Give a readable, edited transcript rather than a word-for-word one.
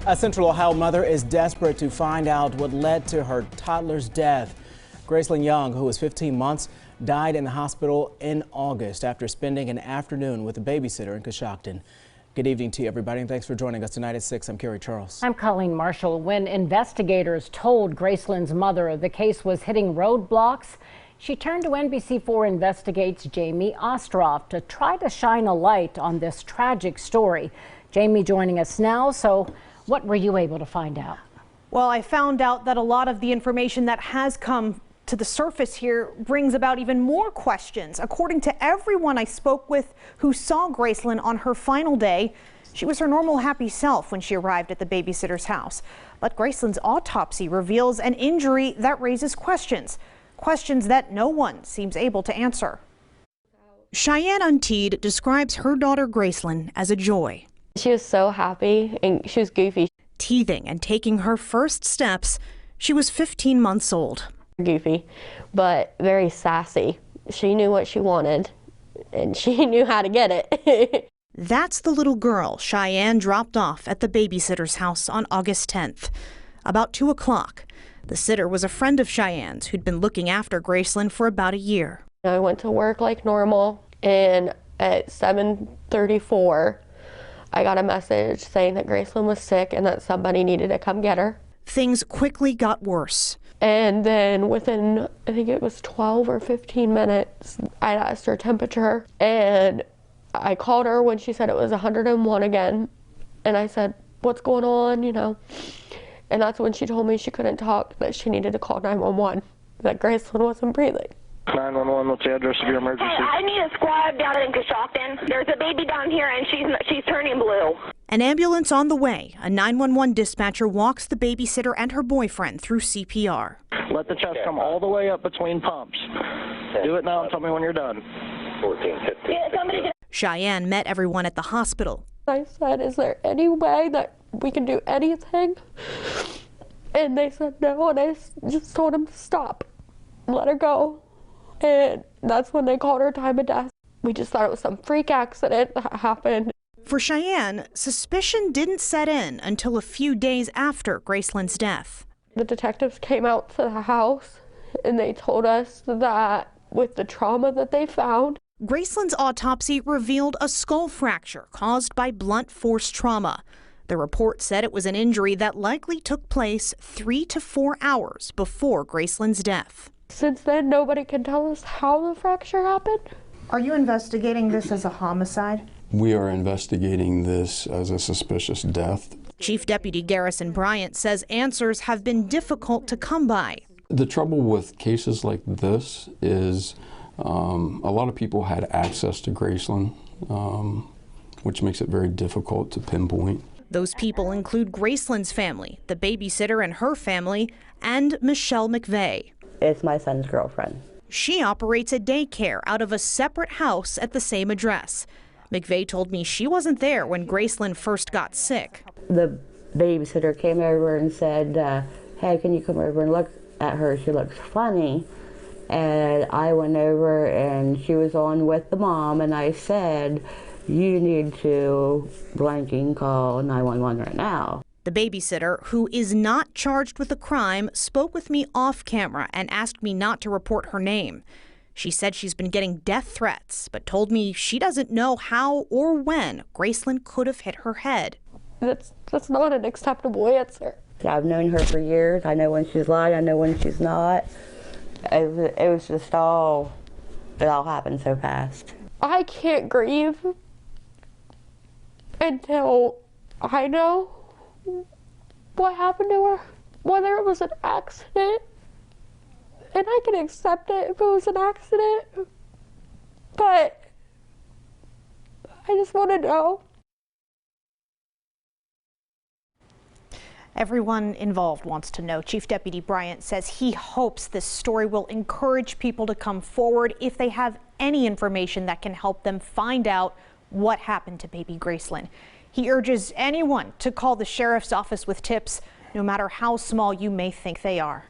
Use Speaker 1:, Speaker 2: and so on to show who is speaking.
Speaker 1: A Central Ohio mother is desperate to find out what led to her toddler's death. Gracelyn Young, who was 15 months, died in the hospital in August after spending an afternoon with a babysitter in Coshocton. Good evening to you, everybody, and thanks for joining us tonight at 6. I'm Kerry Charles.
Speaker 2: I'm Colleen Marshall. When investigators told Gracelyn's mother the case was hitting roadblocks, she turned to NBC4 Investigates' Jamie Ostroff to try to shine a light on this tragic story. Jamie joining us now. So what were you able to find out?
Speaker 3: Well, I found out that a lot of the information that has come to the surface here brings about even more questions. According to everyone I spoke with who saw Gracelyn on her final day, she was her normal happy self when she arrived at the babysitter's house. But Gracelyn's autopsy reveals an injury that raises questions that no one seems able to answer. Cheyenne Unteed describes her daughter Gracelyn as a joy.
Speaker 4: She was so happy and she was goofy.
Speaker 3: Teething and taking her first steps, she was 15 months old.
Speaker 4: Goofy, but very sassy. She knew what she wanted and she knew how to get it.
Speaker 3: That's the little girl Cheyenne dropped off at the babysitter's house on August 10th. About 2 o'clock, the sitter was a friend of Cheyenne's who'd been looking after Gracelyn for about a year.
Speaker 4: I went to work like normal, and at 7:34, I got a message saying that Gracelyn was sick and that somebody needed to come get her.
Speaker 3: Things quickly got worse.
Speaker 4: And then within, I think it was 12 or 15 minutes, I asked her temperature, and I called her when she said it was 101 again. And I said, "What's going on?" you know. And that's when she told me she couldn't talk, that she needed to call 911, that Gracelyn wasn't breathing.
Speaker 5: 911, what's the address of your emergency?
Speaker 6: I need a squad down in Coshocton. There's a baby down here and she's turning blue.
Speaker 3: An ambulance on the way. A 911 dispatcher walks the babysitter and her boyfriend through CPR.
Speaker 5: Let the chest come all the way up between pumps. Do it now and tell me when you're done.
Speaker 6: 1450. Yeah,
Speaker 3: Cheyenne met everyone at the hospital.
Speaker 4: I said, "Is there any way that we can do anything?" And they said no, and I just told them to stop, let her go. And that's when they called her time of death. We just thought it was some freak accident that happened.
Speaker 3: For Cheyenne, suspicion didn't set in until a few days after Gracelyn's death.
Speaker 4: The detectives came out to the house and they told us that with the trauma that they found,
Speaker 3: Gracelyn's autopsy revealed a skull fracture caused by blunt force trauma. The report said it was an injury that likely took place 3 to 4 hours before Gracelyn's death.
Speaker 4: since then nobody can tell us how the fracture happened.
Speaker 3: Are you investigating this as a homicide?
Speaker 7: We are investigating this as a suspicious death.
Speaker 3: Chief Deputy Garrison Bryant says answers have been difficult to come by.
Speaker 7: The trouble with cases like this is a lot of people had access to Gracelyn, which makes it very difficult to pinpoint.
Speaker 3: Those people include Gracelyn's family, the babysitter and her family, and Michelle McVeigh.
Speaker 8: It's my son's girlfriend.
Speaker 3: She operates a daycare out of a separate house at the same address. McVeigh told me she wasn't there when Gracelyn first got sick.
Speaker 8: The babysitter came over and said, "Hey, can you come over and look at her? She looks funny." And I went over and she was on with the mom, and I said, "You need to blanking call 911 right now."
Speaker 3: The babysitter, who is not charged with the crime, spoke with me off camera and asked me not to report her name. She said she's been getting death threats, but told me she doesn't know how or when Gracelyn could have hit her head.
Speaker 4: That's not an acceptable answer.
Speaker 8: I've known her for years. I know when she's lying, I know when she's not. It was just it all happened so fast.
Speaker 4: I can't grieve until I know what happened to her, whether it was an accident, and I can accept it if it was an accident, but I just want to know.
Speaker 3: Everyone involved wants to know. Chief Deputy Bryant says he hopes this story will encourage people to come forward if they have any information that can help them find out what happened to baby Gracelyn. He urges anyone to call the sheriff's office with tips, no matter how small you may think they are.